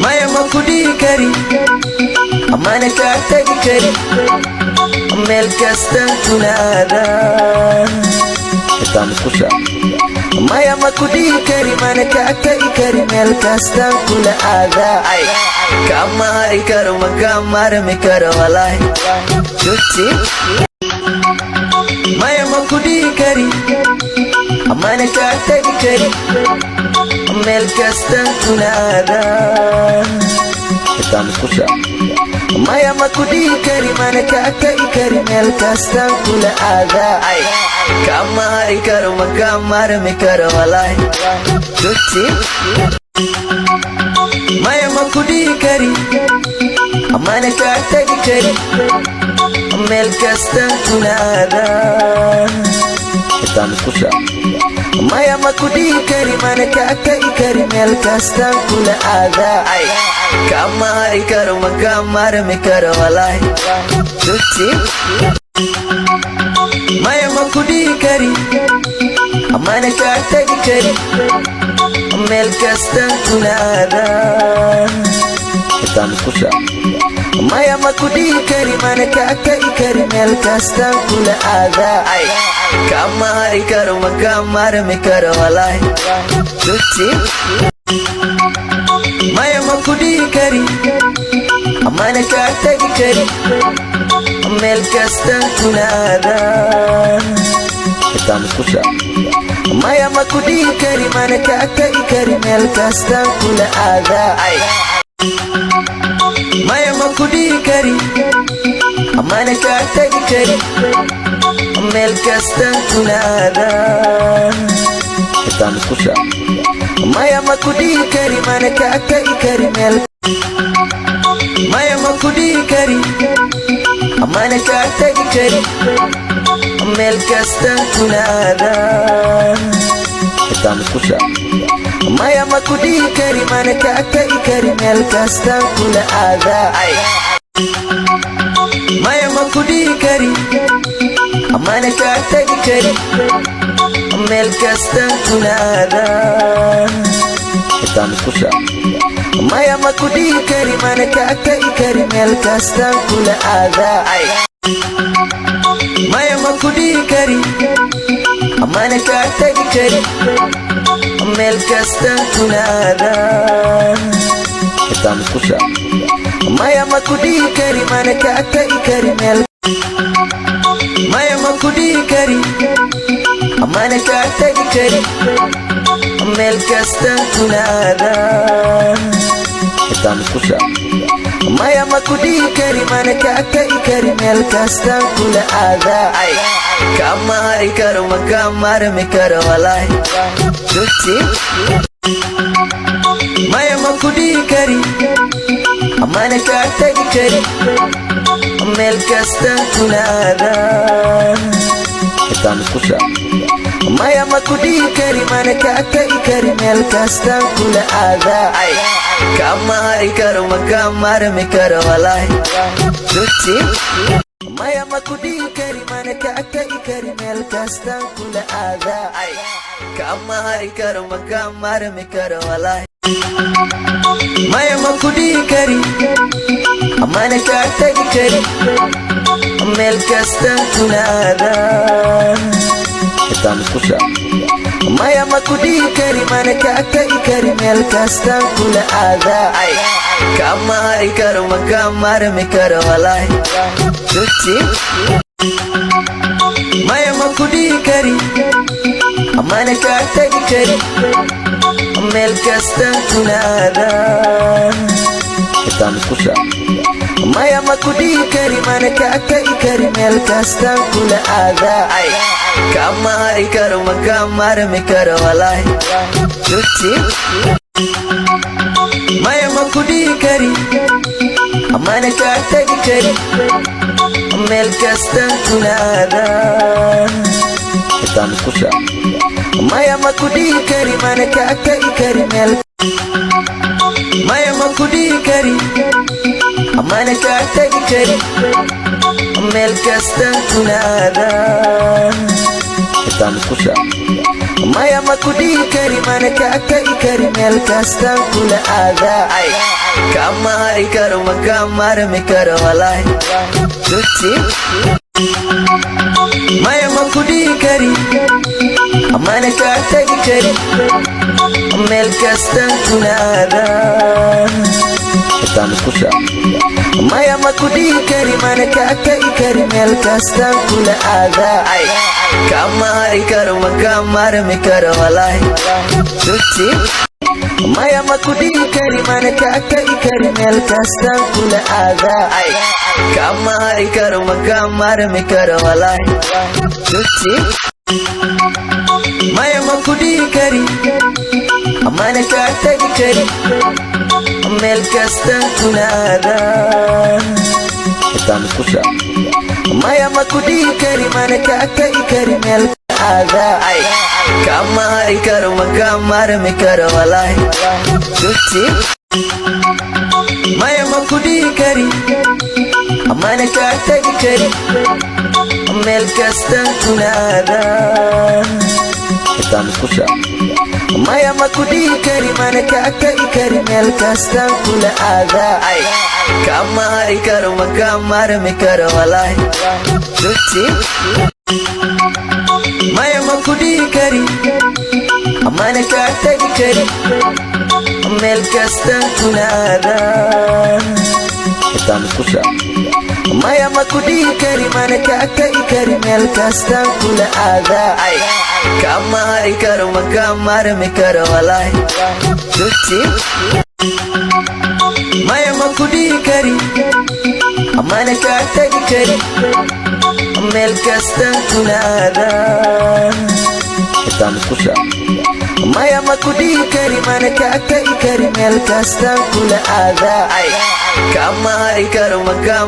maya ma ku dhihi kari amana kaa tagi kari meel kastaan kula aadaa xitaa musqusha maya ma ku dhihi kari mana kaa tagi kari meel kastaan kula aadaa kama hari karo ma kaa maarmi karo walaahi juti maya ma ku dhihi kari amana kaa tagi kari meel kastaan kula aadaa xitaa musqusha maya ma ku dhihi kari mana kaa tagi kari meel kastaan kula aadaa kama hari karo ma kaa maarmi karo walaahi juti maya ma ku dhihi kari amana kaa tagi kari meel kastaan kula aadaa xitaa musqusha maya ma ku dhihi kari mana kaa tagi kari meel kastaan kula aadaa kama hari karo ma kaa maarmi karo walaahi juti maya ma ku dhihi kari amana kaa tagi kari meel kastaan kula aadaa xitaa musqusha maya ma ku dhihi kari mana kaa tagi kari meel kastaan kula aadaa kama hari karo ma kaa maarmi karo walaahi juti maya ma ku dhihi kari amana kaa tagi kari meel kastaan kula aadaa xitaa musqusha maya ma ku dhihi kari mana kaa tagi kari meel kastaan kula aadaa maya ma ku dhihi kari amana kaa tagi kari meel kastaan kula aadaa xitaa musqusha maya ma ku dhihi kari mana kaa tagi kari meel maya ma ku dhihi kari amana kaa tagi kari meel kastaan kula aadaa xitaa musqusha maya ma ku dhihi kari mana kaa tagi kari meel kastaan kula aadaa maya ma ku dhihi kari amana kaa tagi kari meel kastaan kula aadaa xitaa musqusha maya ma ku dhihi kari mana kaa tagi kari meel kastaan kula aadaa maya ma ku dhihi kari amana kaa tagi kari meel kastaan kula aadaa xitaa musqusha maya ma ku dhihi kari mana kaa tagi kari meel maya ma ku dhihi kari amana kaa tagi kari meel kastaan kula aadaa xitaa musqusha maya ma ku dhihi kari mana kaa tagi kari meel kastaan kula aadaa kama hari karo ma kaa maarmi karo walaahi juti maya ma ku dhihi kari amana kaa tagi kari meel kastaan kula aadaa xitaa musqusha maya ma ku dhihi kari mana kaa tagi kari meel kastaan kula aadaa kama hari karo ma kaa maarmi karo walaahi juti maya ma ku dhihi kari mana kaa tagi kari meel kastaan kula aadaa kama hari karo ma kaa maarmi karo walaahi maya ma ku dhihi kari amana kaa tagi kari meel kastaan kula aadaa xitaa musqusha maya ma ku dhihi kari mana kaa tagi kari meel kastaan kula aadaa kama hari karo ma kaa maarmi karo walaahi juti maya ma ku dhihi kari amana kaa tagi kari meel kastaan kula aadaa xitaa musqusha maya ma ku dhihi kari mana kaa tagi kari meel kastaan kula aadaa kama hari karo ma kaa maarmi karo walaahi juti maya ma ku dhihi kari amana kaa tagi kari meel kastaan kula aadaa xitaa musqusha maya ma ku dhihi kari mana kaa tagi kari meel maya ma ku dhihi kari amana kaa tagi kari meel kastaan kula aadaa xitaa musqusha maya ma ku dhihi kari mana kaa tagi kari meel kastaan kula aadaa kama hari karo ma kaa maarmi karo walaahi tuti maya ma ku dhihi kari mana kaa tagi kari meel kastaan kula aadaa maya ma ku dhihi kari mana kaa tagi kari meel kastaan kula aadaa kama hari karo ma kaa maarmi karo walaahi tuti maya ma ku dhihi kari mana kaa tagi kari meel kastaan kula aadaa kama hari karo ma kaa maarmi karo walaahi tuti maya ma ku dhihi kari mana kaa tagi kari meel kastaan kula aadaa maya ma ku dhihi kari mana kaa tagi kari meel aadaa kama hari karo ma kaa maarmi karo walaahi tuti maya ma ku dhihi kari mana kaa tagi kari meel kastaan kula aadaa maya ma ku dhihi kari mana kaa tagi kari meel kastaan kula aadaa kama hari karo ma kaa maarmi karo walaahi tuti maya ma ku dhihi kari mana kaa tagi kari meel kastaan kula aadaa maya ma ku dhihi kari mana kaa tagi kari meel kastaan kula aadaa kama hari karo ma kaa maarmi karo walaahi tuti maya ma ku dhihi kari mana kaa tagi kari meel kastaan kula aadaa maya ma ku dhihi kari mana kaa tagi kari meel kastaan kula aadaa kama hari karo ma kaa